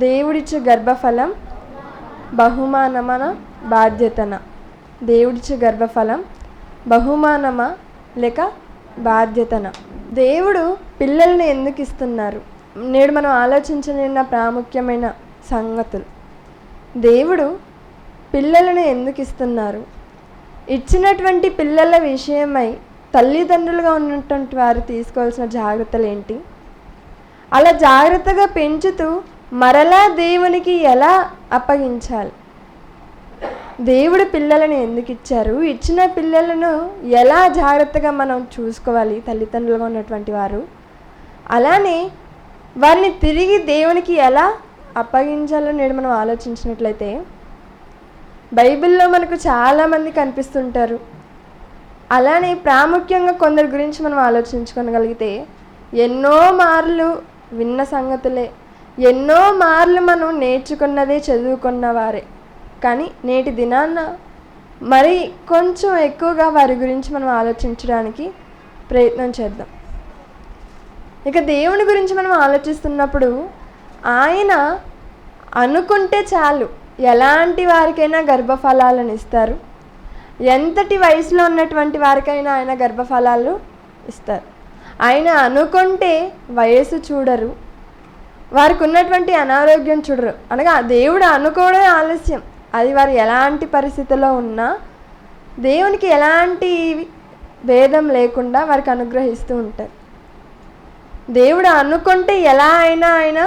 దేవుడిచ్చే గర్భఫలం బహుమానమన బాధ్యతన? దేవుడిచ్చే గర్భఫలం బహుమానమా లేక బాధ్యతన? దేవుడు పిల్లల్ని ఎందుకు ఇస్తున్నారు? నేడు మనం ఆలోచించలేని ప్రాముఖ్యమైన సంగతులు. దేవుడు పిల్లలను ఎందుకు ఇస్తున్నారు? ఇచ్చినటువంటి పిల్లల విషయమై తల్లిదండ్రులుగా ఉన్నటువంటి వారు తీసుకోవాల్సిన జాగ్రత్తలు ఏంటి? అలా జాగ్రత్తగా పెంచుతూ మరలా దేవునికి ఎలా అప్పగించాలి? దేవుడు పిల్లలను ఎందుకు ఇచ్చారు? ఇచ్చిన పిల్లలను ఎలా జాగ్రత్తగా మనం చూసుకోవాలి తల్లిదండ్రులుగా ఉన్నటువంటి వారు? అలానే వారిని తిరిగి దేవునికి ఎలా అప్పగించాలో నేడు మనం ఆలోచించినట్లయితే బైబిల్లో మనకు చాలామంది కనిపిస్తుంటారు. అలానే ప్రాముఖ్యంగా కొందరి గురించి మనం ఆలోచించుకోగలిగితే ఎన్నో మార్లు విన్న సంగతులే, ఎన్నో మార్లు మనం నేర్చుకున్నదే, చదువుకున్న వారే. కానీ నేటి దినాన్న మరి కొంచెం ఎక్కువగా వారి గురించి మనం ఆలోచించడానికి ప్రయత్నం చేద్దాం. ఇక దేవుని గురించి మనం ఆలోచిస్తున్నప్పుడు ఆయన అనుకుంటే చాలు ఎలాంటి వారికైనా గర్భఫలాలను ఇస్తారు. ఎంతటి వయసులో ఉన్నటువంటి వారికైనా ఆయన గర్భఫలాలు ఇస్తారు. ఆయన అనుకుంటే వయసు చూడరు, వారికి ఉన్నటువంటి అనారోగ్యం చూడరు. అనగా దేవుడు అనుకోవడం ఆలస్యం. అది వారు ఎలాంటి పరిస్థితిలో ఉన్నా దేవునికి ఎలాంటి భేదం లేకుండా వారికి అనుగ్రహిస్తూ ఉంటారు. దేవుడు అనుకుంటే ఎలా అయినా ఆయన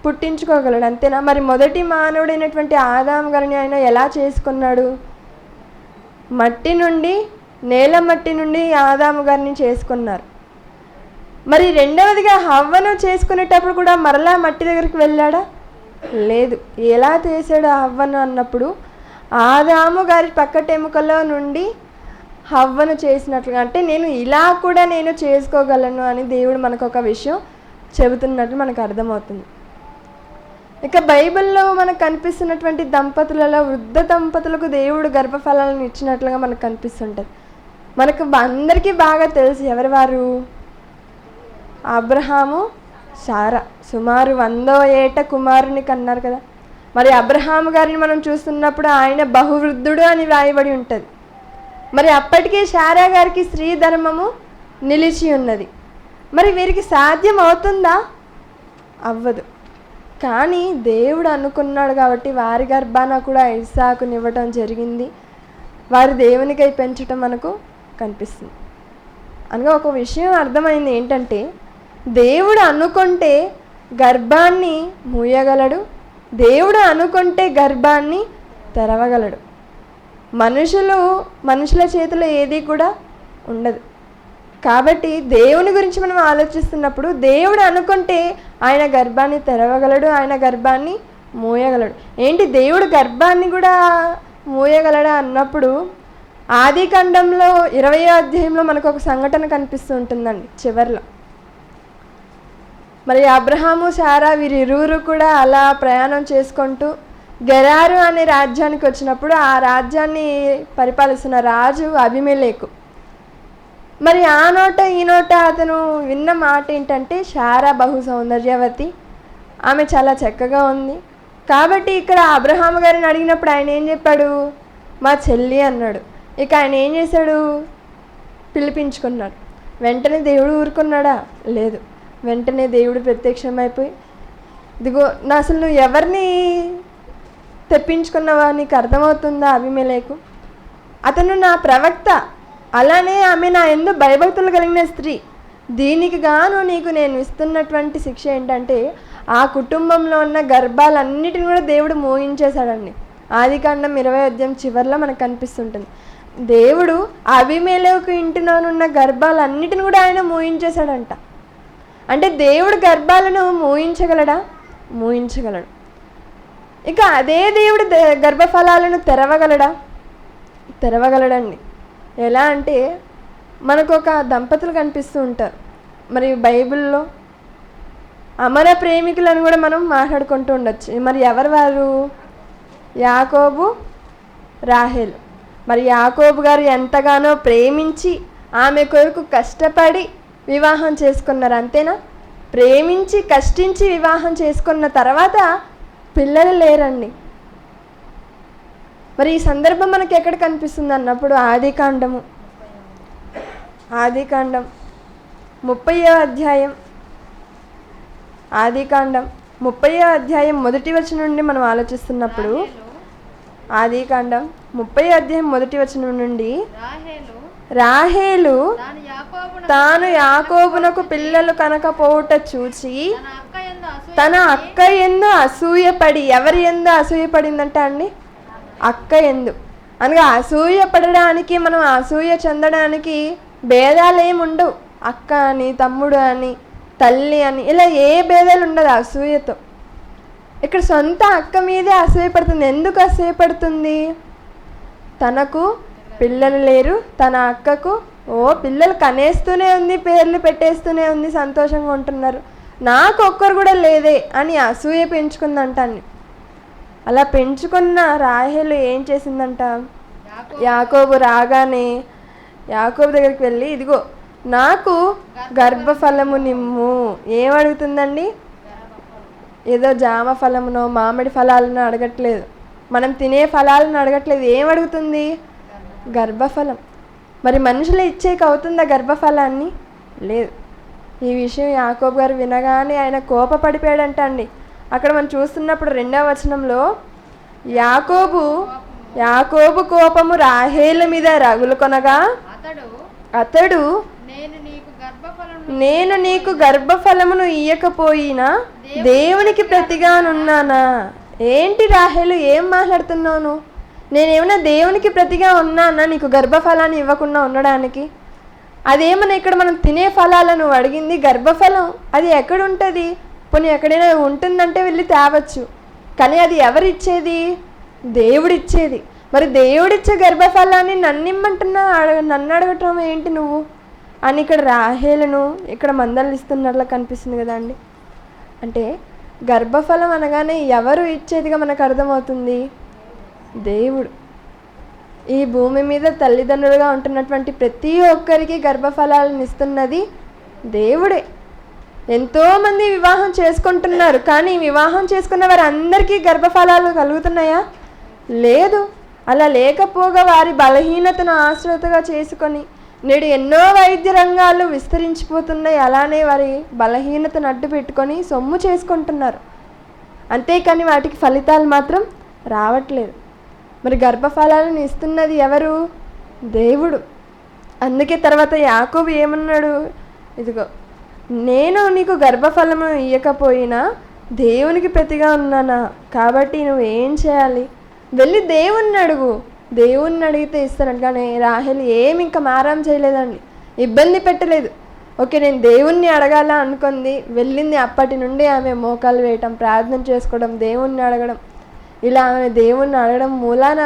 పుట్టించుకోగలడు, అంతేనా? మరి మొదటి మానవుడైనటువంటి ఆదాము గారిని ఆయన ఎలా చేసుకున్నాడు? నేల మట్టి నుండి ఆదాము గారిని చేసుకున్నారు. మరి రెండవదిగా హవ్వను చేసుకునేటప్పుడు కూడా మరలా మట్టి దగ్గరికి వెళ్ళాడా? లేదు. ఎలా చేశాడు హవ్వను అన్నప్పుడు ఆదాము గారి పక్కటెముకలో నుండి హవ్వను చేసినట్లుగా, అంటే నేను చేసుకోగలను అని దేవుడు మనకు ఒక విషయం చెబుతున్నట్లు మనకు అర్థమవుతుంది. ఇక బైబిల్లో మనకు కనిపిస్తున్నటువంటి దంపతులలో వృద్ధ దంపతులకు దేవుడు గర్భఫలాలను ఇచ్చినట్లుగా మనకు కనిపిస్తుంటుంది. మనకు అందరికీ బాగా తెలుసు ఎవరి వారు? అబ్రహాము, శారా. సుమారు 100వ ఏట కుమారుని కన్నారు కదా. మరి అబ్రహాము గారిని మనం చూస్తున్నప్పుడు ఆయన బహువృద్ధుడు అని వ్రాయబడి ఉంటుంది. మరి అప్పటికే శారా గారికి స్త్రీ ధర్మము నిలిచి ఉన్నది. మరి వీరికి సాధ్యం అవుతుందా? అవ్వదు. కానీ దేవుడు అనుకున్నాడు కాబట్టి వారి గర్భాన కూడా ఇస్సాకునివ్వటం జరిగింది. వారు దేవునికై పెంచటం మనకు కనిపిస్తుంది. అనగా ఒక విషయం అర్థమైంది ఏంటంటే, దేవుడు అనుకుంటే గర్భాన్ని మూయగలడు, దేవుడు అనుకుంటే గర్భాన్ని తెరవగలడు. మనుషుల చేతిలో ఏది కూడా ఉండదు. కాబట్టి దేవుని గురించి మనం ఆలోచిస్తున్నప్పుడు దేవుడు అనుకుంటే ఆయన గర్భాన్ని తెరవగలడు, ఆయన గర్భాన్ని మూయగలడు. ఏంటి దేవుడు గర్భాన్ని కూడా మూయగలడా అన్నప్పుడు ఆదికాండంలో 20వ అధ్యాయంలో మనకు ఒక సంఘటన కనిపిస్తూ ఉంటుందండి చివర్లో. మరి అబ్రహాము, శారా వీరిరువురు కూడా అలా ప్రయాణం చేసుకుంటూ గెరారు అనే రాజ్యానికి వచ్చినప్పుడు ఆ రాజ్యాన్ని పరిపాలిస్తున్న రాజు అబీమెలెకు. మరి ఆ నోట ఈ నోట అతను విన్న మాట ఏంటంటే, శారా బహు సౌందర్యవతి, ఆమె చాలా చక్కగా ఉంది. కాబట్టి ఇక్కడ అబ్రహాము గారిని అడిగినప్పుడు ఆయన ఏం చెప్పాడు? మా చెల్లి అన్నాడు. ఇక ఆయన ఏం చేశాడు? పిలిపించుకున్నాడు. వెంటనే దేవుడు ఊరుకున్నాడా? లేదు. వెంటనే దేవుడు ప్రత్యక్షమైపోయి, ఇదిగో అసలు నువ్వు ఎవరిని తెప్పించుకున్నావా? నీకు అర్థమవుతుందా అబీమెలెకు? అతను నా ప్రవక్త, అలానే ఆమె నా యందు భయభక్తులు కలిగిన స్త్రీ. దీనికి గాను నీకు నేను ఇస్తున్నటువంటి శిక్ష ఏంటంటే, ఆ కుటుంబంలో ఉన్న గర్భాలన్నిటిని కూడా దేవుడు మోయించేశాడండి. ఆదికాండం 20వ అధ్యాయం చివరిలో మనకు కనిపిస్తుంటుంది. దేవుడు అబీమెలెకు ఇంటిలోనున్న గర్భాలన్నిటిని కూడా ఆయన మోయించేశాడంట. అంటే దేవుడు గర్భాలను మోయించగలడా? మోయించగలడు. ఇక అదే దేవుడు గర్భఫలాలను తెరవగలడా? తెరవగలడండి. ఎలా అంటే, మనకు ఒక దంపతులు కనిపిస్తూ ఉంటారు. మరి బైబిల్లో అమర ప్రేమికులను కూడా మనం మాట్లాడుకుంటూ ఉండొచ్చు. మరి ఎవరు వారు? యాకోబు, రాహేలు. మరి యాకోబు గారు ఎంతగానో ప్రేమించి ఆమె కొరకు కష్టపడి వివాహం చేసుకున్నారు, అంతేనా? ప్రేమించి కష్టించి వివాహం చేసుకున్న తర్వాత పిల్లలు లేరండి. మరి ఈ సందర్భం మనకి ఎక్కడ కనిపిస్తుంది అన్నప్పుడు ఆదికాండం 30వ అధ్యాయం, ఆదికాండం 30వ అధ్యాయం మొదటి వచనం నుండి మనం ఆలోచిస్తున్నప్పుడు, ఆదికాండం 30వ అధ్యాయం మొదటి వచనం నుండి, రాహేలు తాను యాకోబునకు పిల్లలు కనకపోవుట చూచి తన అక్క యందు అసూయపడి, ఎవరి యందు అసూయపడిందంట అండి? అక్క యందు. అనగా అసూయ పడడానికి, మనం అసూయ చెందడానికి భేదాలు ఏమి ఉండవు. అక్క అని, తమ్ముడు అని, తల్లి అని, ఇలా ఏ భేదాలు ఉండదు అసూయతో. ఇక్కడ సొంత అక్క మీదే అసూయపడుతుంది. ఎందుకు అసూయపడుతుంది? తనకు పిల్లలు లేరు, తన అక్కకు పిల్లలు కనేస్తూనే ఉంది, పేర్లు పెట్టేస్తూనే ఉంది, సంతోషంగా ఉంటున్నారు, నాకు ఒక్కరు కూడా లేదే అని అసూయ పెంచుకుందంటాన్ని. అలా పెంచుకున్న రాహేలు ఏం చేసిందంట? యాకోబు రాగానే యాకోబు దగ్గరికి వెళ్ళి, ఇదిగో నాకు గర్భఫలము నిమ్ము. ఏమడుగుతుందండి? ఏదో జామ ఫలమునో మామిడి ఫలాలను అడగట్లేదు, మనం తినే ఫలాలను అడగట్లేదు. ఏమడుగుతుంది? గర్భఫలం. మరి మనుషులు ఇచ్చేకి అవుతుందా గర్భఫలాన్ని? లేదు. ఈ విషయం యాకోబు గారు వినగానే ఆయన కోపపడిపోయాడంట అండి. అక్కడ మనం చూస్తున్నప్పుడు 2వ వచనంలో, యాకోబు కోపము రాహేలు మీద రగులు కొనగా అతడు నేను నీకు గర్భఫలమును ఇయ్యకపోయినా దేవునికి ప్రతిగానున్నానా? ఏంటి రాహేలు, ఏం మాట్లాడుతున్నావు? నేనేమన్నా దేవునికి ప్రతిగా ఉన్నానా నీకు గర్భఫలాన్ని ఇవ్వకుండా ఉండడానికి? అదేమన్నా ఇక్కడ మనం తినే ఫలాలను అడిగింది, గర్భఫలం అది ఎక్కడుంటుంది? పోనీ ఎక్కడైనా ఉంటుందంటే వెళ్ళి తేవచ్చు, కానీ అది ఎవరిచ్చేది? దేవుడిచ్చేది. మరి దేవుడిచ్చే గర్భఫలాన్ని నన్ను అడగటం ఏంటి నువ్వు అని ఇక్కడ రాహేలును ఇక్కడ మందలిస్తున్నట్లా కనిపిస్తుంది కదా అండి. అంటే గర్భఫలం అనగానే ఎవరు ఇచ్చేదిగా మనకు అర్థమవుతుంది? దేవుడు. ఈ భూమి మీద తల్లిదండ్రులుగా ఉంటున్నటువంటి ప్రతి ఒక్కరికి గర్భఫలాలను ఇస్తున్నది దేవుడే. ఎంతోమంది వివాహం చేసుకుంటున్నారు, కానీ వివాహం చేసుకున్న వారందరికీ గర్భఫలాలు కలుగుతున్నాయా? లేదు. అలా లేకపోగా వారి బలహీనతను ఆశ్రతగా చేసుకొని నేడు ఎన్నో వైద్య రంగాలు విస్తరించిపోతున్నాయి. అలానే వారి బలహీనతను అడ్డు పెట్టుకొని సొమ్ము చేసుకుంటున్నారు, అంతేకాని వాటికి ఫలితాలు మాత్రం రావట్లేదు. మరి గర్భఫలాలను ఇస్తున్నది ఎవరు? దేవుడు. అందుకే తర్వాత యాకోబు ఏమన్నాడు? ఇదిగో నేను నీకు గర్భఫలము ఇయ్యకపోయినా దేవునికి ప్రతిగా ఉన్నానా? కాబట్టి నువ్వు ఏం చేయాలి? వెళ్ళి దేవుణ్ణి అడుగు. దేవుణ్ణి అడిగితే ఇస్తానంట. కానీ రాహేలు ఏమి ఇంకా మారం చేయలేదండి, ఇబ్బంది పెట్టలేదు. ఓకే, నేను దేవుణ్ణి అడగాల అనుకుంది, వెళ్ళింది. అప్పటి నుండి ఆమె మోకాలు వేయటం, ప్రార్థన చేసుకోవడం, దేవుణ్ణి అడగడం, ఇలా ఆమె దేవుణ్ణి అడగడం మూలాన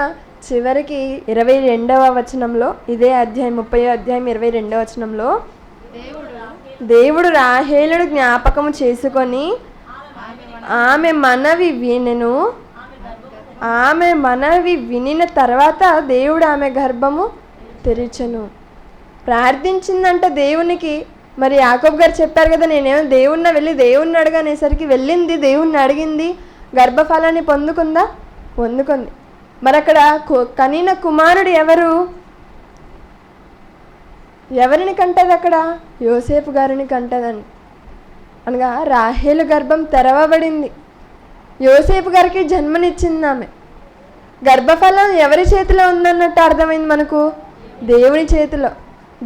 చివరికి 22వ వచనంలో, ఇదే అధ్యాయం 30వ అధ్యాయం 22వ వచనంలో, దేవుడు రాహేలును జ్ఞాపకము చేసుకొని ఆమె మనవి వినిన తర్వాత దేవుడు ఆమె గర్భము తెరిచెను. ప్రార్థించిందంట దేవునికి. మరి యాకోబు గారు చెప్పారు కదా, నేనేమో దేవుణ్ణి వెళ్ళి దేవుణ్ణి అడగనేసరికి వెళ్ళింది, దేవుణ్ణి అడిగింది, గర్భఫలాన్ని పొందుకుంది. మరి అక్కడ కనిన కుమారుడు ఎవరిని కంటది? అక్కడ యోసేపు గారిని కంటదండి. అనగా రాహేలు గర్భం తెరవబడింది, యోసేపు గారికి జన్మనిచ్చింది ఆమె. గర్భఫలం ఎవరి చేతిలో ఉందన్నట్టు అర్థమైంది మనకు? దేవుని చేతిలో.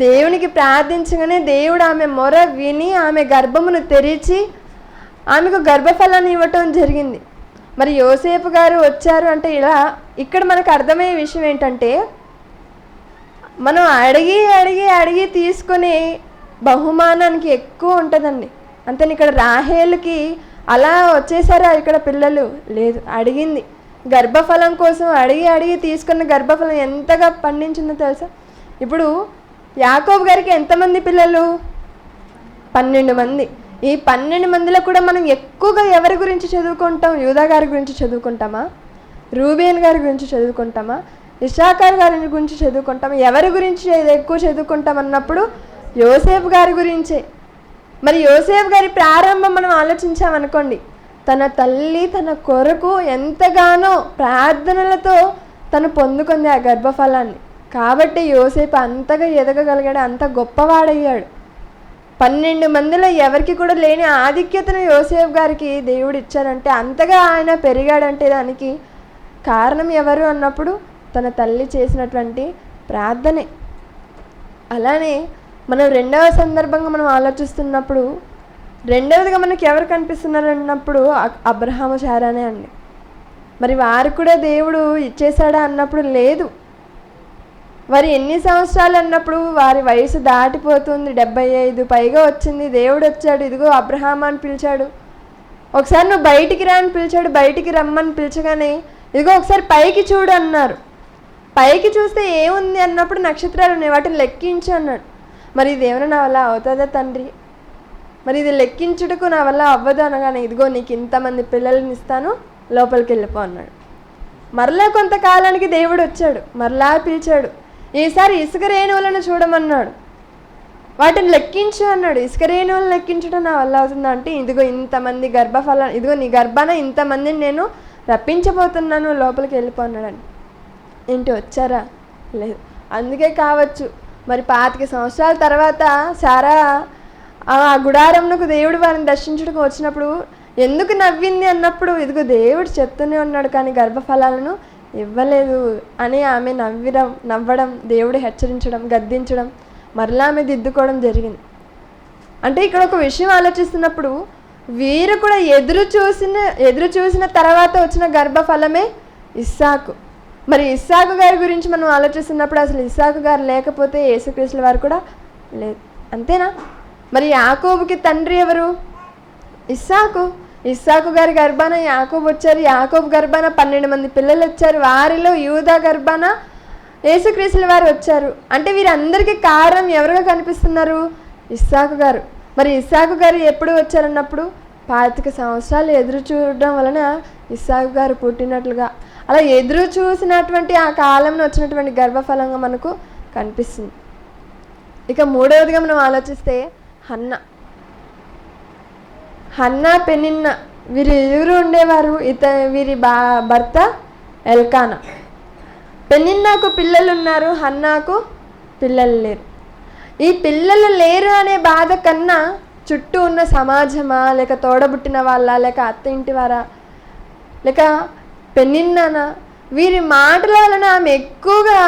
దేవునికి ప్రార్థించగానే దేవుడు ఆమె మొర విని ఆమె గర్భమును తెరిచి ఆమెకు గర్భఫలాన్ని ఇవ్వటం జరిగింది. మరి యోసేపు గారు వచ్చారు అంటే ఇక్కడ మనకు అర్థమయ్యే విషయం ఏంటంటే, మనం అడిగి తీసుకునే బహుమానానికి ఎక్కువ ఉంటుందండి. అంతేని ఇక్కడ రాహేలుకి అలా వచ్చేసారా ఇక్కడ పిల్లలు? లేదు, అడిగింది. గర్భఫలం కోసం అడిగి తీసుకున్న గర్భఫలం ఎంతగా పండించిందో తెలుసా? ఇప్పుడు యాకోబు గారికి ఎంతమంది పిల్లలు? 12 మంది. ఈ 12 మందిలో కూడా మనం ఎక్కువగా ఎవరి గురించి చదువుకుంటాం? యూదా గారి గురించి చదువుకుంటామా? రూబేన్ గారి గురించి చదువుకుంటామా? ఇస్సాకార్ గారి గురించి చదువుకుంటామా? ఎవరి గురించి ఎక్కువ చదువుకుంటాం అన్నప్పుడు యోసేపు గారి గురించే. మరి యోసేపు గారి ప్రారంభం మనం ఆలోచించామనుకోండి, తన తల్లి తన కొరకు ఎంతగానో ప్రార్థనలతో తను పొందుకుంది ఆ గర్భఫలాన్ని. కాబట్టి యోసేపు అంతగా ఎదగగలిగాడు, అంత గొప్పవాడయ్యాడు. 12 మందిలో ఎవరికి కూడా లేని ఆధిక్యతను యోసేపు గారికి దేవుడు ఇచ్చారంటే, అంతగా ఆయన పెరిగాడంటే దానికి కారణం ఎవరు అన్నప్పుడు తన తల్లి చేసినటువంటి ప్రార్థనే. అలానే మనం రెండవ సందర్భంగా మనం ఆలోచిస్తున్నప్పుడు, రెండవదిగా మనకి ఎవరు కనిపిస్తున్నారు అన్నప్పుడు అబ్రహాము శారానే అండి. మరి వారు కూడా దేవుడు ఇచ్చేశాడా అన్నప్పుడు లేదు. వారి ఎన్ని సంవత్సరాలు అన్నప్పుడు వారి వయసు దాటిపోతుంది, 75 పైగా వచ్చింది. దేవుడు వచ్చాడు, ఇదిగో అబ్రహాం అని పిలిచాడు. ఒకసారి నువ్వు బయటికి రా అని పిలిచాడు, బయటికి రమ్మని పిలిచగానే ఇదిగో ఒకసారి పైకి చూడు అన్నారు. పైకి చూస్తే ఏముంది అన్నప్పుడు నక్షత్రాలు ఉన్నాయి, వాటిని లెక్కించు అన్నాడు. మరి ఇది ఏమైనా నా వల్ల అవుతుందా తండ్రి, మరి ఇది లెక్కించుటకు నా వల్ల అవ్వదు అనగానే, ఇదిగో నీకు ఇంతమంది పిల్లల్ని ఇస్తాను, లోపలికి వెళ్ళిపో అన్నాడు. మరలా కొంతకాలానికి దేవుడు వచ్చాడు, మరలా పిలిచాడు. ఈసారి ఇసుక రేణువులను చూడమన్నాడు, వాటిని లెక్కించు అన్నాడు. ఇసుక రేణువులను లెక్కించడం నా వల్ల అవుతుందా అంటే, ఇదిగో ఇంతమంది ఇదిగో నీ గర్భాన ఇంతమందిని నేను రప్పించబోతున్నాను, లోపలికి వెళ్ళిపో అన్నాడు. ఏంటి వచ్చారా? లేదు. అందుకే కావచ్చు మరి 25 సంవత్సరాల తర్వాత సారా ఆ గుడారంకు దేవుడు వారిని దర్శించడానికి వచ్చినప్పుడు ఎందుకు నవ్వింది అన్నప్పుడు, ఇదిగో దేవుడు చెప్తూనే ఉన్నాడు కానీ గర్భఫలాలను ఇవ్వలేదు అని ఆమె నవ్వడం, దేవుడు హెచ్చరించడం, గద్దించడం, మరలా ఆమె దిద్దుకోవడం జరిగింది. అంటే ఇక్కడ ఒక విషయం ఆలోచిస్తున్నప్పుడు, వీరు కూడా ఎదురు చూసిన తర్వాత వచ్చిన గర్భఫలమే ఇస్సాకు. మరి ఇస్సాకు గారి గురించి మనం ఆలోచిస్తున్నప్పుడు అసలు ఇస్సాకు గారు లేకపోతే యేసుక్రీస్తుల వారు కూడా లేదు, అంతేనా? మరి యాకోబుకి తండ్రి ఎవరు? ఇస్సాకు గారి గర్భాన యాకోబు వచ్చారు. యాకోబు గర్భాన 12 మంది పిల్లలు వచ్చారు. వారిలో యూదా గర్భాన యేసుక్రీస్తుల వారు వచ్చారు. అంటే వీరందరికీ కారణం ఎవరుగా కనిపిస్తున్నారు? ఇస్సాకు గారు. మరి ఇస్సాకు గారు ఎప్పుడు వచ్చారన్నప్పుడు 25 సంవత్సరాలు ఎదురు చూడడం వలన ఇస్సాకు గారు పుట్టినట్లుగా, అలా ఎదురు చూసినటువంటి ఆ కాలంలో వచ్చినటువంటి గర్భఫలంగా మనకు కనిపిస్తుంది. ఇక మూడవదిగా మనం ఆలోచిస్తే హన్నా పెనిన్నా వీరు ఇరువురు ఉండేవారు. వీరి భర్త ఎల్కానా. పెనిన్నాకు పిల్లలు ఉన్నారు, హన్నాకు పిల్లలు లేరు. ఈ పిల్లలు లేరు అనే బాధ కన్నా చుట్టూ ఉన్న సమాజమా, లేక తోడబుట్టిన వాళ్ళ, లేక అత్త ఇంటి వారా, లేక పెనిన్నానా, వీరి మాటల వలన ఆమె ఎక్కువగా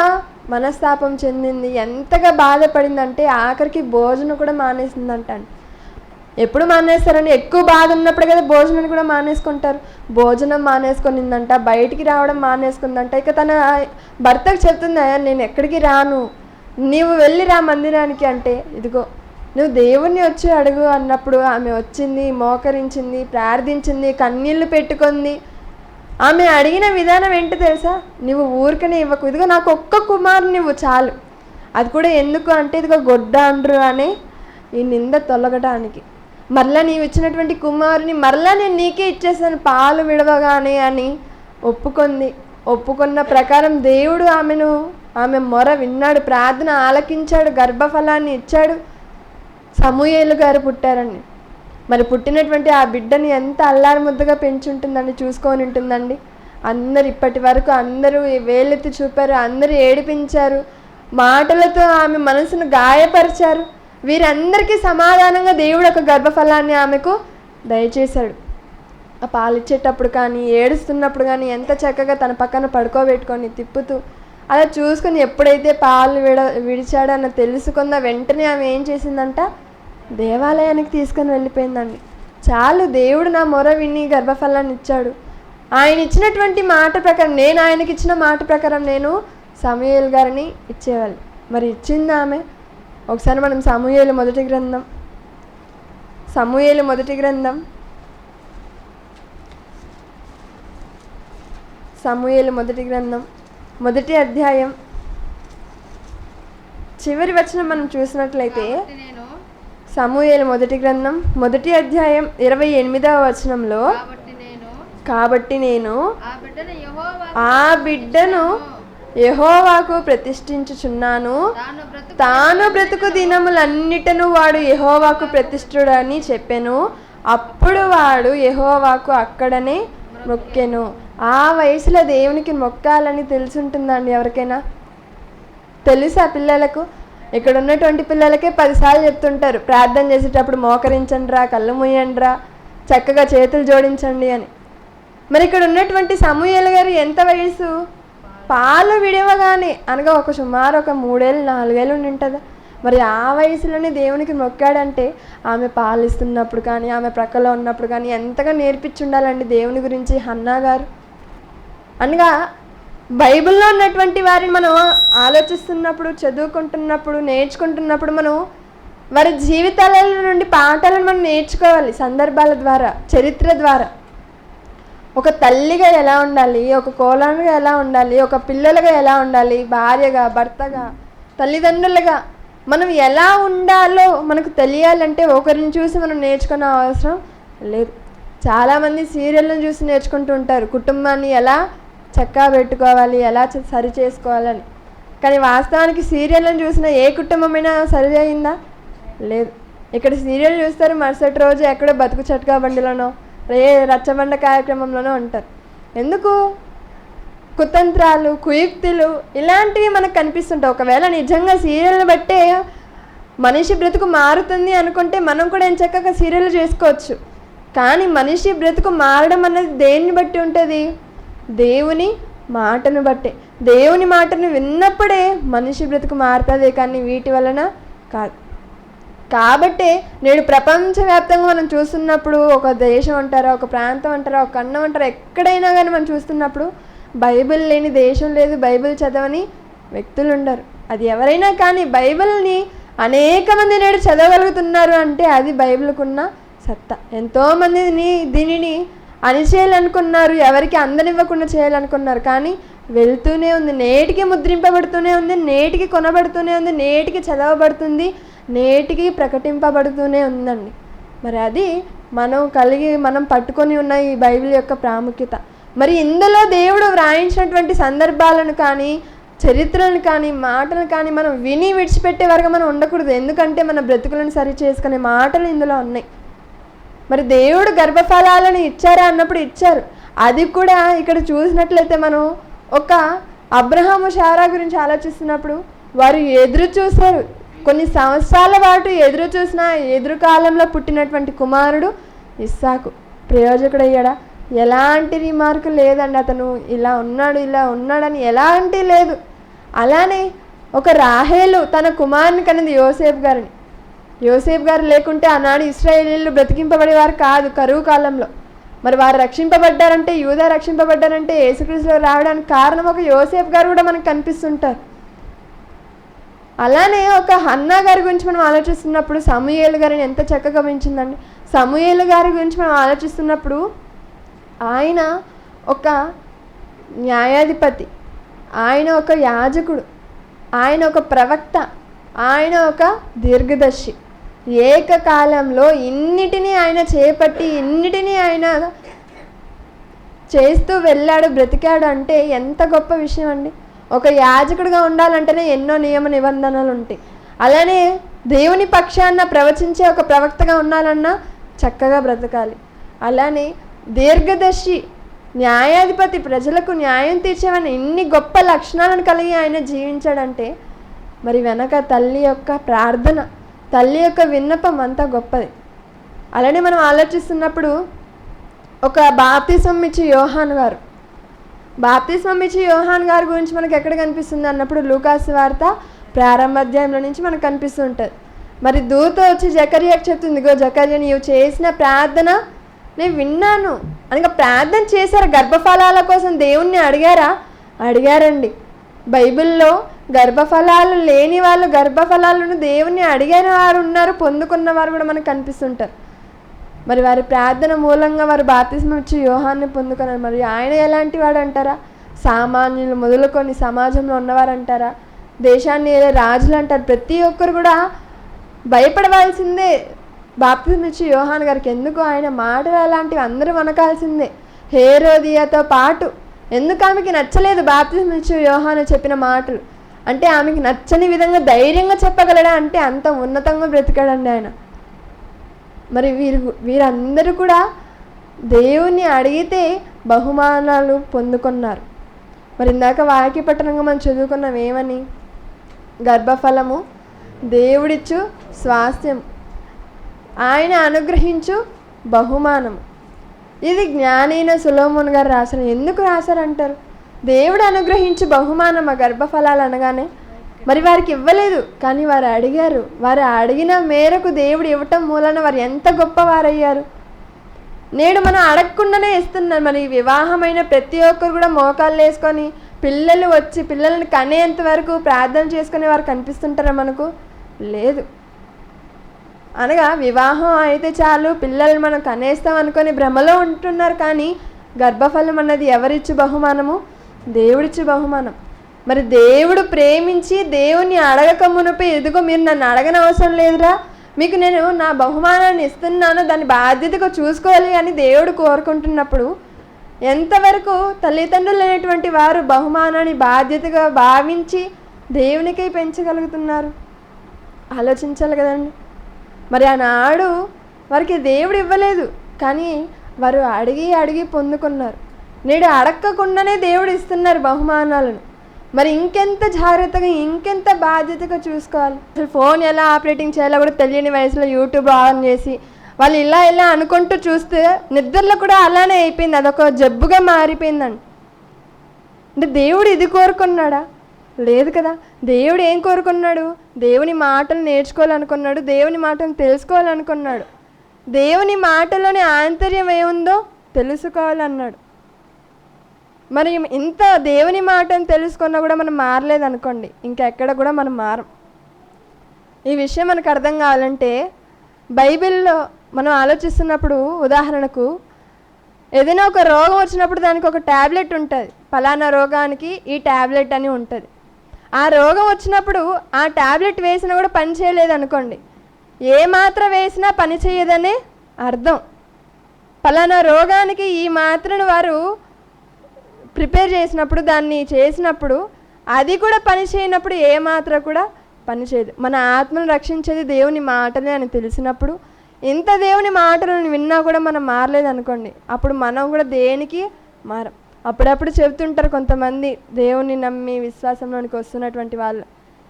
మనస్తాపం చెందింది. ఎంతగా బాధపడిందంటే ఆఖరికి భోజనం కూడా మానేసిందంట. ఎప్పుడు మానేస్తారని, ఎక్కువ బాధ ఉన్నప్పుడు కదా భోజనాన్ని కూడా మానేసుకుంటారు. భోజనం మానేసుకునిందంట, బయటికి రావడం మానేసుకుందంట. ఇక తన భర్తకు చెప్తుంది, నేను ఎక్కడికి రాను, నీవు వెళ్ళి రా మందిరానికి అంటే, ఇదిగో నువ్వు దేవుణ్ణి వచ్చి అడుగు అన్నప్పుడు ఆమె వచ్చింది, మోకరించింది, ప్రార్థించింది, కన్నీళ్లు పెట్టుకుంది. ఆమె అడిగిన విధానం ఏంటో తెలుసా? నువ్వు ఊరికనే ఇవ్వకు, ఇదిగో నాకు ఒక్క కుమారుని నువ్వు చాలు. అది కూడా ఎందుకు అంటే, ఇదిగో గొడ్డాండ్రు అనే ఈ నింద తొలగడానికి, మరలా నీవు ఇచ్చినటువంటి కుమారుని మరలా నేను నీకే ఇచ్చేసాను పాలు విడవగానే అని ఒప్పుకున్న ప్రకారం దేవుడు ఆమె మొర విన్నాడు, ప్రార్థన ఆలకించాడు, గర్భఫలాన్ని ఇచ్చాడు. సమూయేలు గారు పుట్టారండి. మరి పుట్టినటువంటి ఆ బిడ్డని ఎంత అల్లారు ముద్దగా పెంచుంటుందండి, చూసుకొని ఉంటుందండి. అందరు ఇప్పటి వరకు అందరూ వేలెత్తి చూపారు, అందరూ ఏడిపించారు, మాటలతో ఆమె మనసును గాయపరిచారు. వీరందరికీ సమాధానంగా దేవుడు ఒక గర్భఫలాన్ని ఆమెకు దయచేశాడు. ఆ పాలిచ్చేటప్పుడు కానీ, ఏడుస్తున్నప్పుడు కానీ ఎంత చక్కగా తన పక్కన పడుకోబెట్టుకొని తిప్పుతూ అలా చూసుకొని, ఎప్పుడైతే పాలు విడిచాడో అన్న తెలుసుకున్న వెంటనే ఆమె ఏం చేసిందంట, దేవాలయానికి తీసుకొని వెళ్ళిపోయిందండి. చాలు, దేవుడు నా మొర విని గర్భఫలాన్ని ఇచ్చాడు. ఆయన ఇచ్చినటువంటి మాట ప్రకారం, నేను ఆయనకి ఇచ్చిన మాట ప్రకారం నేను సమూయేలు గారిని ఇచ్చేవాళ్ళు. మరి ఇచ్చింది ఆమె. ఒకసారి మనం సమూయేలు మొదటి గ్రంథం మొదటి అధ్యాయం చివరి వచనం మనం చూసినట్లయితే, సమూయేలు మొదటి గ్రంథం మొదటి అధ్యాయం 28వ వచనంలో, కాబట్టి నేను ఆ బిడ్డను యెహోవాకు ప్రతిష్ఠించుచున్నాను, తాను బ్రతుకు దినములన్నిటను వాడు యెహోవాకు ప్రతిష్ఠుడని చెప్పెను. అప్పుడు వాడు యెహోవాకు అక్కడనే మొక్కెను. ఆ వయసులో దేవునికి మొక్కాలని తెలుసుంటుందండి ఎవరికైనా? తెలుసా పిల్లలకు? ఇక్కడ ఉన్నటువంటి పిల్లలకే 10 సార్లు చెప్తుంటారు, ప్రార్థన చేసేటప్పుడు మోకరించండి రా, కళ్ళు మూయండి రా, చక్కగా చేతులు జోడించండి అని. మరి ఇక్కడ ఉన్నటువంటి సమూయేలు గారు ఎంత వయసు? పాలు విడవగానే అనగా సుమారు ఒక 3 ఏళ్ళు 4 ఏళ్ళు ఉండి ఉంటుందా? మరి ఆ వయసులోనే దేవునికి మొక్కాడంటే ఆమె పాలు ఇస్తున్నప్పుడు కానీ, ఆమె ప్రక్కలో ఉన్నప్పుడు కానీ ఎంతగా నేర్పించి ఉండాలండి దేవుని గురించి హన్నా గారు. అనగా బైబిల్లో ఉన్నటువంటి వారిని మనం ఆలోచిస్తున్నప్పుడు, చదువుకుంటున్నప్పుడు, నేర్చుకుంటున్నప్పుడు మనం వారి జీవితాల నుండి పాఠాలను మనం నేర్చుకోవాలి. సందర్భాల ద్వారా, చరిత్ర ద్వారా. ఒక తల్లిగా ఎలా ఉండాలి, ఒక కోడలుగా ఎలా ఉండాలి, ఒక పిల్లలుగా ఎలా ఉండాలి, భార్యగా, భర్తగా, తల్లిదండ్రులుగా మనం ఎలా ఉండాలో మనకు తెలియాలంటే ఒకరిని చూసి మనం నేర్చుకునే అవసరం లేదు. చాలామంది సీరియల్ని చూసి నేర్చుకుంటూ ఉంటారు కుటుంబాన్ని ఎలా చక్కగా పెట్టుకోవాలి, ఎలా సరి చేసుకోవాలని. కానీ వాస్తవానికి సీరియల్ని చూసిన ఏ కుటుంబమైనా సరి అయిందా? లేదు. ఇక్కడ సీరియల్ చూస్తారు, మరుసటి రోజు ఎక్కడో బతుకు చట్కా బండిలోనో రచ్చబండ కార్యక్రమంలోనో ఉంటారు. ఎందుకు? కుతంత్రాలు, కుయుక్తులు ఇలాంటివి మనకు కనిపిస్తుంటాయి. ఒకవేళ నిజంగా సీరియల్ని బట్టే మనిషి బ్రతుకు మారుతుంది అనుకుంటే మనం కూడా ఏం చక్కగా సీరియల్ చేసుకోవచ్చు. కానీ మనిషి బ్రతుకు మారడం అన్నది దేన్ని బట్టి ఉంటుంది? దేవుని మాటను బట్టే. దేవుని మాటను విన్నప్పుడే మనిషి బ్రతుకు మారుతుంది, కానీ వీటి వలన కాదు. కాబట్టే నేడు ప్రపంచవ్యాప్తంగా మనం చూస్తున్నప్పుడు, ఒక దేశం అంటారా, ఒక ప్రాంతం అంటారా, ఒక ఖండం అంటారా, ఎక్కడైనా కానీ మనం చూస్తున్నప్పుడు బైబిల్ లేని దేశం లేదు, బైబిల్ చదవని వ్యక్తులు ఉండరు. అది ఎవరైనా కానీ బైబిల్ని అనేక మంది నేడు చదవగలుగుతున్నారు అంటే అది బైబిల్కున్న సత్తా. ఎంతోమందిని దీనిని అణిచేయాలనుకున్నారు, ఎవరికి అందనివ్వకుండా చేయాలనుకున్నారు, కానీ వెళ్తూనే ఉంది. నేటికి ముద్రింపబడుతూనే ఉంది, నేటికి కొనబడుతూనే ఉంది, నేటికి చదవబడుతుంది, నేటికి ప్రకటింపబడుతూనే ఉందండి. మరి అది మనం పట్టుకొని ఉన్న ఈ బైబిల్ యొక్క ప్రాముఖ్యత. మరి ఇందులో దేవుడు వ్రాయించినటువంటి సందర్భాలను కానీ, చరిత్రలను కానీ, మాటలు కానీ మనం విని విడిచిపెట్టే వరకు మనం ఉండకూడదు. ఎందుకంటే మన బ్రతుకులను సరి చేసుకునే మాటలు ఇందులో ఉన్నాయి. మరి దేవుడు గర్భఫలాలను ఇచ్చారా అన్నప్పుడు ఇచ్చారు. అది కూడా ఇక్కడ చూసినట్లయితే మనం ఒక అబ్రహాము శారా గురించి ఆలోచిస్తున్నప్పుడు వారు ఎదురు చూశారు. కొన్ని సంవత్సరాల పాటు ఎదురు చూసిన ఎదురు కాలంలో పుట్టినటువంటి కుమారుడు ఇస్సాకు ప్రయోజకుడయ్యాడా? ఎలాంటి రిమార్క్ లేదండి. అతను ఇలా ఉన్నాడని ఎలాంటి లేదు. అలానే ఒక రాహేలు తన కుమారుని కనింది యోసేపు గారిని. యోసేపు గారు లేకుంటే ఆనాడు ఇశ్రాయేలీయులు బ్రతికింపబడేవారు కాదు కరువు కాలంలో. మరి వారు రక్షింపబడ్డారంటే, యూదా రక్షింపబడ్డారంటే యేసుక్రీస్తులో రావడానికి కారణం ఒక యోసేపు గారు కూడా మనకు కనిపిస్తుంటారు. అలానే ఒక హన్నా గారి గురించి మనం ఆలోచిస్తున్నప్పుడు సమూయేలు గారిని ఎంత చక్కగా పెంచిందండి. సమూయేలు గారి గురించి మనం ఆలోచిస్తున్నప్పుడు ఆయన ఒక న్యాయాధిపతి, ఆయన ఒక యాజకుడు, ఆయన ఒక ప్రవక్త, ఆయన ఒక దీర్ఘదర్శి. ఏకకాలంలో ఇన్నిటినీ ఆయన చేపట్టి ఇన్నిటినీ ఆయన చేస్తూ వెళ్ళాడు, బ్రతికాడు అంటే ఎంత గొప్ప విషయం అండి. ఒక యాజకుడిగా ఉండాలంటేనే ఎన్నో నియమ నిబంధనలు ఉంటాయి. అలానే దేవుని పక్షాన ప్రవచించే ఒక ప్రవక్తగా ఉండాలన్నా చక్కగా బ్రతకాలి. అలానే దీర్ఘదర్శి, న్యాయాధిపతి, ప్రజలకు న్యాయం తీర్చేవని ఇన్ని గొప్ప లక్షణాలను కలిగి ఆయన జీవించాడంటే మరి వెనక తల్లి యొక్క ప్రార్థన, తల్లి యొక్క విన్నపం అంతా గొప్పది. అలానే మనం ఆలోచిస్తున్నప్పుడు ఒక బాప్తిస్మం ఇచ్చి యోహాన్ గారు గురించి మనకు ఎక్కడ కనిపిస్తుంది అన్నప్పుడు లూకాసు వార్త ప్రారంభ అధ్యాయంలో నుంచి మనకు కనిపిస్తూ ఉంటుంది. మరి దూత వచ్చి జకర్యాకు చెప్తుంది, ఇగో జకర్యా నీవు చేసిన ప్రార్థన నేను విన్నాను. అనగా ప్రార్థన చేశారు. గర్భఫలాల కోసం దేవుణ్ణి అడిగారండి. బైబిల్లో గర్భఫలాలు లేని వాళ్ళు గర్భఫలాలను దేవుణ్ణి అడిగిన వారు ఉన్నారు, పొందుకున్న వారు కూడా మనకు కనిపిస్తుంటారు. మరి వారి ప్రార్థన మూలంగా వారు బాప్తిస్మం ఇచ్చి యోహాన్ని పొందుకున్నారు. మరి ఆయన ఎలాంటి వాడు అంటారా? సామాన్యులు మొదలుకొని సమాజంలో ఉన్నవారు అంటారా, దేశాన్ని రాజులు అంటారు, ప్రతి ఒక్కరు కూడా భయపడవలసిందే బాప్తిస్మం ఇచ్చి యోహాన్ గారికి. ఎందుకు? ఆయన మాటలు అలాంటివి అందరూ వనకాల్సిందే. హేరోదియాతో పాటు ఎందుకు ఆమెకి నచ్చలేదు బాప్తిస్మం ఇచ్చే యోహాను చెప్పిన మాటలు? అంటే ఆమెకి నచ్చని విధంగా ధైర్యంగా చెప్పగలడా అంటే అంత ఉన్నతంగా బ్రతికాడండి ఆయన. మరి వీరందరూ కూడా దేవుణ్ణి అడిగితే బహుమానాలు పొందుకున్నారు. మరి ఇందాక వాక్యపట్టణంగా మనం చదువుకున్నాం ఏమని? గర్భఫలము, దేవుడిచ్చు స్వాస్థ్యం, ఆయన అనుగ్రహించు బహుమానము. ఇది జ్ఞానైన సొలొమోను గారు రాశారు. ఎందుకు రాశారంటారు? దేవుడు అనుగ్రహించు బహుమానం ఆ గర్భఫలాలు అనగానే మరి వారికి ఇవ్వలేదు, కానీ వారు అడిగారు. వారు అడిగిన మేరకు దేవుడు ఇవ్వటం మూలన వారు ఎంత గొప్పవారయ్యారు. నేడు మనం అడగకుండానే ఇస్తున్నారు. మరి వివాహమైన ప్రతి ఒక్కరు కూడా మోకాళ్ళు వేసుకొని పిల్లలు వచ్చి పిల్లల్ని కనేంత వరకు ప్రార్థన చేసుకునే వారు కనిపిస్తుంటారా మనకు? లేదు. అనగా వివాహం అయితే చాలు, పిల్లల్ని మనం కనేస్తాం అనుకొని భ్రమలో ఉంటున్నారు. కానీ గర్భఫలం అన్నది ఎవరిచ్చు బహుమానము? దేవుడిచ్చు బహుమానం. మరి దేవుడు ప్రేమించి దేవుని అడగక మునుపే ఎదుగో మీరు నన్ను అడగనవసరం లేదురా, మీకు నేను నా బహుమానాన్ని ఇస్తున్నాను, దాన్ని బాధ్యతగా చూసుకోవాలి అని దేవుడు కోరుకుంటున్నప్పుడు ఎంతవరకు తల్లిదండ్రులు అనేటువంటి వారు బహుమానాన్ని బాధ్యతగా భావించి దేవునికై పెంచగలుగుతున్నారు? ఆలోచించాలి కదండి. మరి ఆనాడు వారికి దేవుడు ఇవ్వలేదు, కానీ వారు అడిగి అడిగి పొందుకున్నారు. నేడు అడగకుండానే దేవుడు ఇస్తున్నారు బహుమానాలను. మరి ఇంకెంత జాగ్రత్తగా ఇంకెంత బాధ్యతగా చూసుకోవాలి. అసలు ఫోన్ ఎలా ఆపరేటింగ్ చేయాలో కూడా తెలియని వయసులో యూట్యూబ్ ఆన్ చేసి వాళ్ళు ఇలా అనుకుంటూ చూస్తే నిద్రలో కూడా అలానే అయిపోయింది. అదొక జబ్బుగా మారిపోయిందండి. అంటే దేవుడు ఇది కోరుకున్నాడా? లేదు కదా. దేవుడు ఏం కోరుకున్నాడు? దేవుని మాటలు నేర్చుకోవాలనుకున్నాడు, దేవుని మాటలు తెలుసుకోవాలనుకున్నాడు, దేవుని మాటలోని ఆంతర్యం ఏముందో తెలుసుకోవాలన్నాడు. మరి ఇంత దేవుని మాటను తెలుసుకున్నా కూడా మనం మారలేదనుకోండి, ఇంకెక్కడ కూడా మనం మారం. ఈ విషయం మనకు అర్థం కావాలంటే బైబిల్లో మనం ఆలోచిస్తున్నప్పుడు ఉదాహరణకు ఏదైనా ఒక రోగం వచ్చినప్పుడు దానికి ఒక ట్యాబ్లెట్ ఉంటుంది. ఫలానా రోగానికి ఈ ట్యాబ్లెట్ అని ఉంటుంది. ఆ రోగం వచ్చినప్పుడు ఆ ట్యాబ్లెట్ వేసినా కూడా పని చేయలేదు అనుకోండి, ఏ మాత్ర వేసినా పని చేయదనే అర్థం. ఫలానా రోగానికి ఈ మాత్రను వారు ప్రిపేర్ చేసినప్పుడు, దాన్ని చేసినప్పుడు అది కూడా పని చేయనప్పుడు ఏ మాత్ర కూడా పని చేయదు. మన ఆత్మను రక్షించేది దేవుని మాటలే అని తెలిసినప్పుడు ఇంత దేవుని మాటలను విన్నా కూడా మనం మారలేదు అనుకోండి, అప్పుడు మనం కూడా దేనికి మారం. అప్పుడప్పుడు చెబుతుంటారు కొంతమంది దేవుని నమ్మి విశ్వాసంలోనికి వస్తున్నటువంటి వాళ్ళు,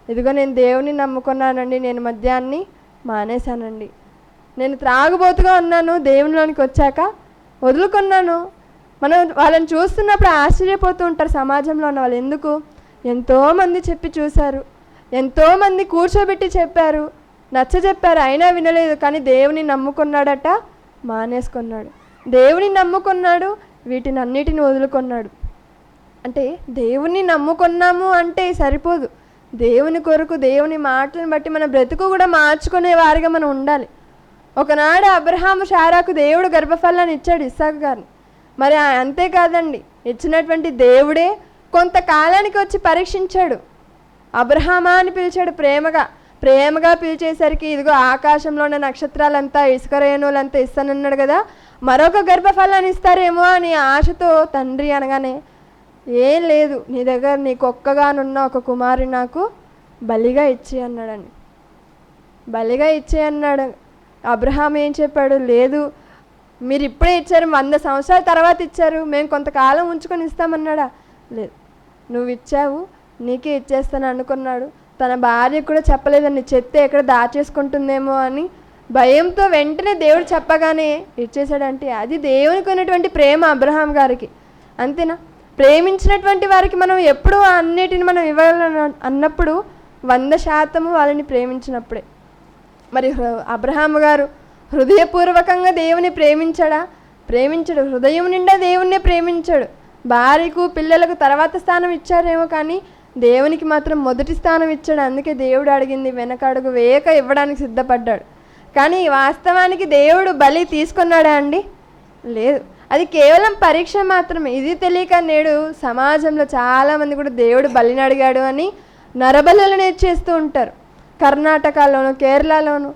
ఇదిగో నేను దేవుని నమ్ముకున్నానండి, నేను మద్యాన్ని మానేశానండి, నేను త్రాగుబోతుగా ఉన్నాను, దేవునిలోనికి వచ్చాక వదులుకున్నాను. మనం వాళ్ళని చూస్తున్నప్పుడు ఆశ్చర్యపోతూ ఉంటారు సమాజంలో ఉన్న వాళ్ళు. ఎందుకు? ఎంతోమంది చెప్పి చూశారు, ఎంతోమంది కూర్చోబెట్టి చెప్పారు, నచ్చ చెప్పారు, అయినా వినలేదు. కానీ దేవుని నమ్ముకున్నాడట, మానేసుకున్నాడు. దేవుని నమ్ముకున్నాడు, వీటిని అన్నిటిని వదులుకున్నాడు. అంటే దేవుని నమ్ముకున్నాము అంటే సరిపోదు. దేవుని కొరకు దేవుని మాటలను బట్టి మన బ్రతుకు కూడా మార్చుకునే వారిగా మనం ఉండాలి. ఒకనాడు అబ్రహాము శారాకు దేవుడు గర్భఫలాన్ని ఇచ్చాడు, ఇస్సాకు గారిని. మరి అంతేకాదండి, ఇచ్చినటువంటి దేవుడే కొంతకాలానికి వచ్చి పరీక్షించాడు. అబ్రహామా అని పిలిచాడు ప్రేమగా పిలిచేసరికి ఇదిగో ఆకాశంలో ఉన్న నక్షత్రాలంతా ఇసుక రేణువులంతా ఇస్తానన్నాడు కదా, మరొక గర్భఫలాన్ని ఇస్తారేమో అని ఆశతో తండ్రి అనగానే ఏం లేదు, నీ దగ్గర నీకు ఒక్కగానున్న ఒక కుమారుని నాకు బలిగా ఇచ్చి అన్నాడండి. బలిగా ఇచ్చే అన్నాడు. అబ్రహాం ఏం చెప్పాడు? లేదు, మీరు ఇప్పుడే ఇచ్చారు, 100 సంవత్సరాల తర్వాత ఇచ్చారు, మేము కొంతకాలం ఉంచుకొని ఇస్తామన్నాడా? లేదు, నువ్వు ఇచ్చావు, నీకే ఇచ్చేస్తాను అనుకున్నాడు. తన భార్యకు కూడా చెప్పలేదండి, చెత్త ఎక్కడ దాచేసుకుంటుందేమో అని భయంతో వెంటనే దేవుడు చెప్పగానే ఇచ్చేసాడంటే అది దేవునికి ఉన్నటువంటి ప్రేమ అబ్రహాం గారికి. అంతేనా? ప్రేమించినటువంటి వారికి మనం ఎప్పుడు అన్నిటిని మనం ఇవ్వాలని అన్నప్పుడు 100% వాళ్ళని ప్రేమించినప్పుడే. మరి అబ్రహాం గారు హృదయపూర్వకంగా దేవుని ప్రేమించాడా? ప్రేమించాడు. హృదయం నిండా దేవుణ్ణే ప్రేమించాడు. భార్యకు పిల్లలకు తర్వాత స్థానం ఇచ్చారేమో, కానీ దేవునికి మాత్రం మొదటి స్థానం ఇచ్చాడు. అందుకే దేవుడు అడిగింది వెనకడుగు వేయక ఇవ్వడానికి సిద్ధపడ్డాడు. కానీ వాస్తవానికి దేవుడు బలి తీసుకున్నాడా అండి? లేదు, అది కేవలం పరీక్ష మాత్రమే. ఇది తెలియక నేడు సమాజంలో చాలామంది కూడా దేవుడు బలిని అడిగాడు అని నరబలులు నేర్చేస్తూ ఉంటారు. కర్ణాటకలోను కేరళలోను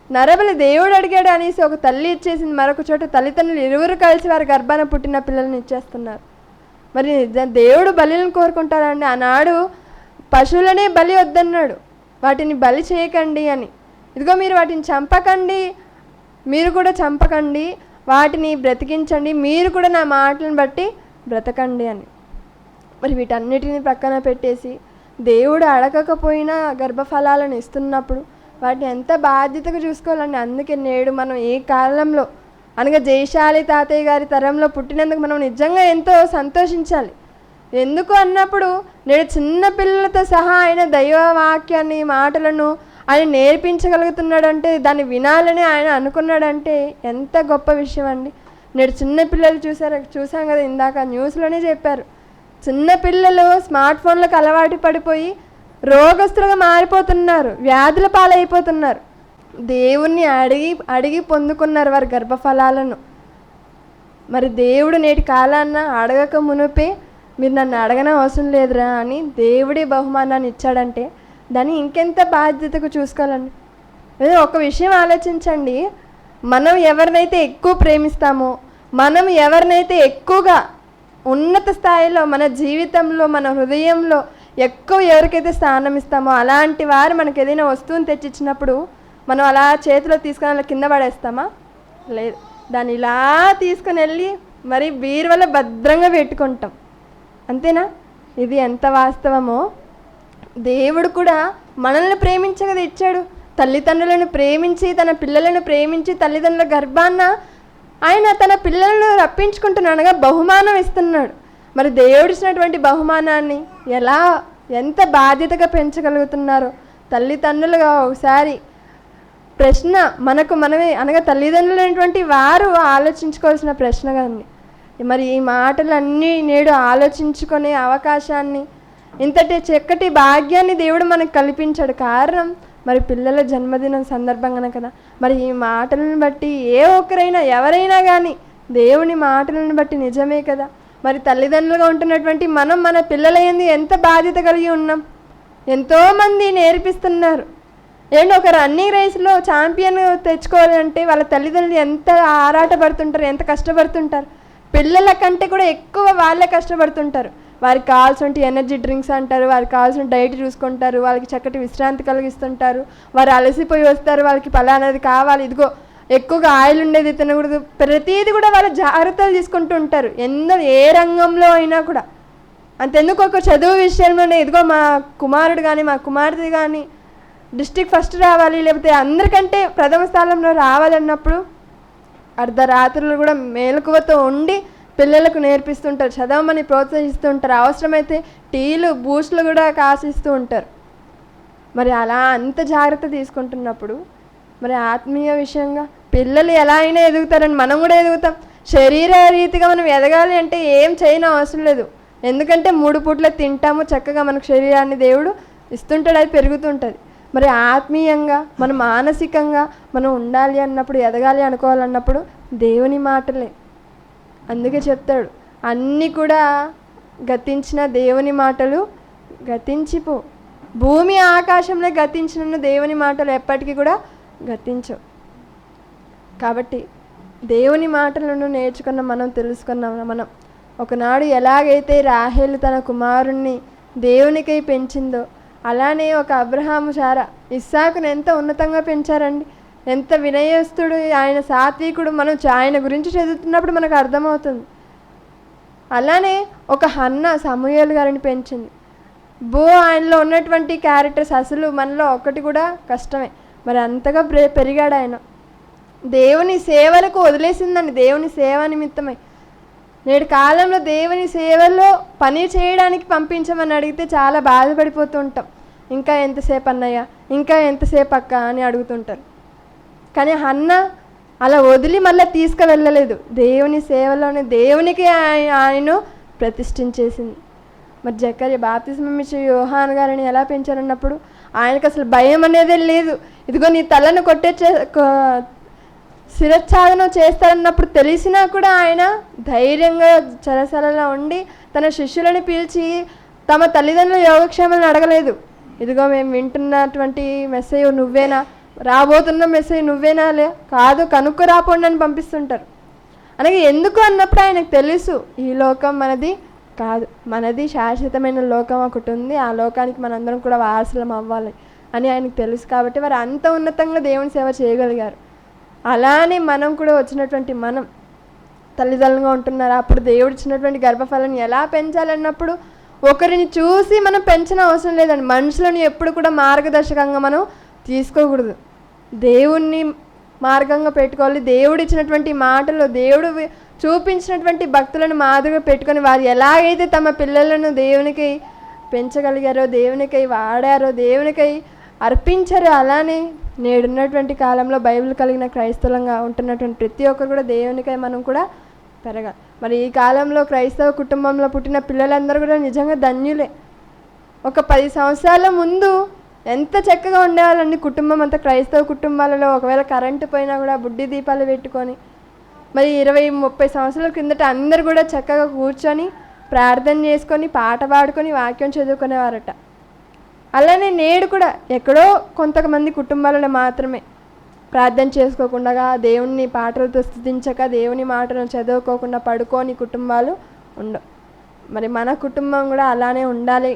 నరబలి దేవుడు అడిగాడు అనేసి ఒక తల్లి ఇచ్చేసింది, మరొక చోట తల్లిదండ్రులు ఇరువురు కలిసి వారి గర్భాన పుట్టిన పిల్లల్ని ఇచ్చేస్తున్నారు. మరి దేవుడు బలిని కోరుకుంటారండి? ఆనాడు పశువులనే బలి వద్దన్నాడు, వాటిని బలి చేయకండి అని. ఇదిగో మీరు వాటిని చంపకండి, మీరు కూడా చంపకండి, వాటిని బ్రతికించండి, మీరు కూడా నా మాటలను బట్టి బ్రతకండి అని. మరి వీటన్నిటిని ప్రక్కన పెట్టేసి దేవుడు అడగకపోయినా గర్భఫలాలను ఇస్తున్నప్పుడు వాటిని ఎంత బాధ్యతగా చూసుకోవాలండి. అందుకే నేడు మనం ఏ కాలంలో అనగా జయశాలి తాతయ్య గారి తరంలో పుట్టినందుకు మనం నిజంగా ఎంతో సంతోషించాలి. ఎందుకు అన్నప్పుడు నేడు చిన్న పిల్లలతో సహా ఆయన దైవవాక్యాన్ని మాటలను ఆయన నేర్పించగలుగుతున్నాడంటే, దాన్ని వినాలని ఆయన అనుకున్నాడంటే ఎంత గొప్ప విషయం అండి. నేడు చిన్నపిల్లలు చూసాం కదా, ఇందాక న్యూస్లోనే చెప్పారు, చిన్నపిల్లలు స్మార్ట్ ఫోన్లకు అలవాటు పడిపోయి రోగస్తులుగా మారిపోతున్నారు, వ్యాధుల పాలైపోతున్నారు. దేవుణ్ణి అడిగి పొందుకున్నారు వారి గర్భఫలాలను. మరి దేవుడు నేటి కాలాన్న అడగక మునుపే మీరు నన్ను అడగన అవసరం లేదురా అని దేవుడే బహుమానాన్ని ఇచ్చాడంటే దాన్ని ఇంకెంత బాధ్యతగా చూసుకోవాలండి. అదే ఒక విషయం ఆలోచించండి, మనం ఎవరినైతే ఎక్కువ ప్రేమిస్తామో, మనం ఎవరినైతే ఎక్కువగా ఉన్నత స్థాయిలో మన జీవితంలో మన హృదయంలో ఎక్కువ ఎవరికైతే స్థానం ఇస్తామో అలాంటి వారు మనకు ఏదైనా వస్తువుని తెచ్చిచ్చినప్పుడు మనం అలా చేతిలో తీసుకొని అలా కింద పడేస్తామా? లేదు, దాన్ని ఇలా తీసుకొని వెళ్ళి మరి బీరువాలో భద్రంగా పెట్టుకుంటాం. అంతేనా? ఇది ఎంత వాస్తవమో దేవుడు కూడా మనల్ని ప్రేమించగదా ఇచ్చాడు. తల్లిదండ్రులను ప్రేమించి తన పిల్లలను ప్రేమించి తల్లిదండ్రుల గర్భాన్న ఆయన తన పిల్లలను రప్పించుకుంటున్నాడుగా బహుమానం ఇస్తున్నాడు. మరి దేవుడిచ్చినటువంటి బహుమానాన్ని ఎంత బాధ్యతగా పెంచగలుగుతున్నారో తల్లిదండ్రులుగా ఒకసారి ప్రశ్న మనమే అనగా తల్లిదండ్రులైనటువంటి వారు ఆలోచించుకోవాల్సిన ప్రశ్న కదండి. మరి ఈ మాటలన్నీ నేడు ఆలోచించుకునే అవకాశాన్ని, ఇంతటి చక్కటి భాగ్యాన్ని దేవుడు మనకు కల్పించాడు. కారణం మరి పిల్లల జన్మదినం సందర్భంగానే కదా. మరి ఈ మాటలను బట్టి ఒక్కరైనా ఎవరైనా కానీ దేవుని మాటలను బట్టి నిజమే కదా. మరి తల్లిదండ్రులుగా ఉంటున్నటువంటి మనం మన పిల్లలైంది ఎంత బాధ్యత కలిగి ఉన్నాం. ఎంతోమంది నేర్పిస్తున్నారు. ఒక రన్నింగ్ రేస్లో ఛాంపియన్ తెచ్చుకోవాలి అంటే వాళ్ళ తల్లిదండ్రులు ఎంత ఆరాటపడుతుంటారు, ఎంత కష్టపడుతుంటారు. పిల్లల కంటే కూడా ఎక్కువ వాళ్ళే కష్టపడుతుంటారు. వారికి కావాల్సిన ఎనర్జీ డ్రింక్స్ అంటారు, వారికి కావాల్సిన డైట్ చూసుకుంటారు, వాళ్ళకి చక్కటి విశ్రాంతి కలిగిస్తుంటారు. వారు అలసిపోయి వస్తారు, వాళ్ళకి పలానాది కావాలి, ఇదిగో ఎక్కువగా ఆయిల్ ఉండేది తినకూడదు, ప్రతిదీ కూడా వాళ్ళు జాగ్రత్తలు తీసుకుంటూ ఉంటారు. ఏ రంగంలో అయినా కూడా అంతెందుకు ఒక చదువు విషయంలోనే ఇదిగో మా కుమారుడు కానీ మా కుమార్తె కానీ డిస్ట్రిక్ట్ ఫస్ట్ రావాలి, లేకపోతే అందరికంటే ప్రథమ స్థానంలో రావాలన్నప్పుడు అర్ధరాత్రులు కూడా మేలుకువతో ఉండి పిల్లలకు నేర్పిస్తుంటారు, చదవమని ప్రోత్సహిస్తూ ఉంటారు. అవసరమైతే టీలు బూస్ట్లు కూడా కాసిస్తూ ఉంటారు. మరి అలా అంత జాగ్రత్త తీసుకుంటున్నప్పుడు మరి ఆత్మీయ విషయంగా పిల్లలు ఎలా అయినా ఎదుగుతారని మనం కూడా ఎదుగుతాం. శరీర రీతిగా మనం ఎదగాలి అంటే ఏం చేయని అవసరం లేదు. ఎందుకంటే 3 పూట్ల తింటాము, చక్కగా మనకు శరీరాన్ని దేవుడు ఇస్తుంటాడు, అది పెరుగుతుంటుంది. మరి ఆత్మీయంగా మనం మానసికంగా మనం ఉండాలి అన్నప్పుడు, ఎదగాలి అనుకోవాలన్నప్పుడు దేవుని మాటలే. అందుకే చెప్తాడు, అన్నీ కూడా గతించిన దేవుని మాటలు గతించిపో. భూమి ఆకాశంలో గతించిన దేవుని మాటలు ఎప్పటికీ కూడా గతించవు. కాబట్టి దేవుని మాటలను నేర్చుకున్న మనం, తెలుసుకున్న మనం ఒకనాడు ఎలాగైతే రాహేలు తన కుమారుణ్ణి దేవునికై పెంచిందో అలానే ఒక అబ్రహాము శారా ఇస్సాకును ఎంత ఉన్నతంగా పెంచారండి. ఎంత వినయస్తుడు, ఆయన సాత్వికుడు. మనం ఆయన గురించి చదువుతున్నప్పుడు మనకు అర్థమవుతుంది. అలానే ఒక హన్న సమూయేలు గారిని పెంచింది. ఆయనలో ఉన్నటువంటి క్యారెక్టర్స్ అసలు మనలో ఒక్కటి కూడా కష్టమే. మరి అంతగా పెరిగాడు ఆయన. దేవుని సేవలకు వదిలేసిందండి, దేవుని సేవ నిమిత్తమై. నేడు కాలంలో దేవుని సేవలో పని చేయడానికి పంపించమని అడిగితే చాలా బాధపడిపోతూ ఉంటాం. ఇంకా ఎంతసేపు అన్నయ్య, ఇంకా ఎంతసేపు అక్క అని అడుగుతుంటారు. కానీ హన్న అలా వదిలి మళ్ళీ తీసుకువెళ్ళలేదు. దేవుని సేవలోనే దేవునికి ఆయన ప్రతిష్ఠించేసింది. మరి జకర్యా బాప్తిస్మం ఇచ్చే యోహాను గారిని ఎలా పెంచారన్నప్పుడు ఆయనకు అసలు భయం అనేదే లేదు. ఇదిగో నీ తలను శిరచ్ఛాదనం చేస్తారన్నప్పుడు తెలిసినా కూడా ఆయన ధైర్యంగా చరసరలా ఉండి తన శిష్యులను పిలిచి తమ తల్లిదండ్రుల యోగక్షేమాలను అడగలేదు. ఇదిగో మేము వింటున్నటువంటి మెసేజ్ నువ్వేనా, రాబోతున్న మెసేజ్ నువ్వేనా, కాదు కనుక్కు రాపోండి అని పంపిస్తుంటారు. అలాగే ఎందుకు అన్నప్పుడు ఆయనకు తెలుసు ఈ లోకం మనది కాదు, మనది శాశ్వతమైన లోకం ఒకటి ఉంది, ఆ లోకానికి మనందరం కూడా వారసులం అవ్వాలి అని ఆయనకు తెలుసు. కాబట్టి వారు అంత ఉన్నతంగా దేవుని సేవ చేయగలిగారు. అలానే మనం కూడా వచ్చినటువంటి మనం తల్లిదండ్రులుగా ఉంటున్నారు. అప్పుడు దేవుడు ఇచ్చినటువంటి గర్భఫలాన్ని ఎలా పెంచాలన్నప్పుడు ఒకరిని చూసి మనం పెంచిన అవసరం లేదండి. మనుషులను ఎప్పుడు కూడా మార్గదర్శకంగా మనం తీసుకోకూడదు, దేవుణ్ణి మార్గంగా పెట్టుకోవాలి. దేవుడు ఇచ్చినటువంటి మాటలు, దేవుడు చూపించినటువంటి భక్తులను మాదిరిగా పెట్టుకొని వారు ఎలాగైతే తమ పిల్లలను దేవునికి పెంచగలిగారో, దేవునికై వాడారో, దేవునికై అర్పించారో, అలానే నేడున్నటువంటి కాలంలో బైబిల్ కలిగిన క్రైస్తవులంగా ఉంటున్నటువంటి ప్రతి ఒక్కరు కూడా దేవునికై మనం కూడా పెరగాలి. మరి ఈ కాలంలో క్రైస్తవ కుటుంబంలో పుట్టిన పిల్లలందరూ కూడా నిజంగా ధన్యులే. ఒక 10 సంవత్సరాల ముందు ఎంత చక్కగా ఉండేవాళ్ళండి కుటుంబం అంతా. క్రైస్తవ కుటుంబాలలో ఒకవేళ కరెంటు పోయినా కూడా బుడ్డి దీపాలు పెట్టుకొని, మరి 20-30 సంవత్సరాల కిందట అందరు కూడా చక్కగా కూర్చొని ప్రార్థన చేసుకొని పాట పాడుకొని వాక్యం చదువుకునేవారట. అలానే నేడు కూడా ఎక్కడో కొంతమంది కుటుంబాలలో మాత్రమే ప్రార్థన చేసుకోకుండా, దేవుని పాటలతో స్తుతించక, దేవుని మాటలను చదువుకోకుండా పడుకోని కుటుంబాలు ఉండవు. మరి మన కుటుంబం కూడా అలానే ఉండాలి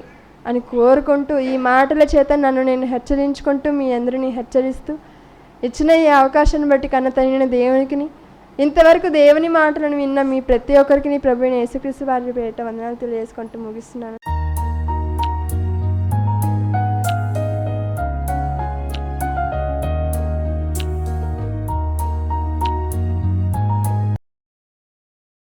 అని కోరుకుంటూ, ఈ మాటల చేత నన్ను నేను హెచ్చరించుకుంటూ మీ అందరినీ హెచ్చరిస్తూ, ఇచ్చిన ఈ అవకాశాన్ని బట్టి కన్నతల్లిన దేవునికి, ఇంతవరకు దేవుని మాటలను విన్న మీ ప్రతి ఒక్కరికి ప్రభువైన యేసుక్రీస్తు వారి పేరిట వందనాలు తెలియజేసుకుంటూ ముగిస్తున్నాను.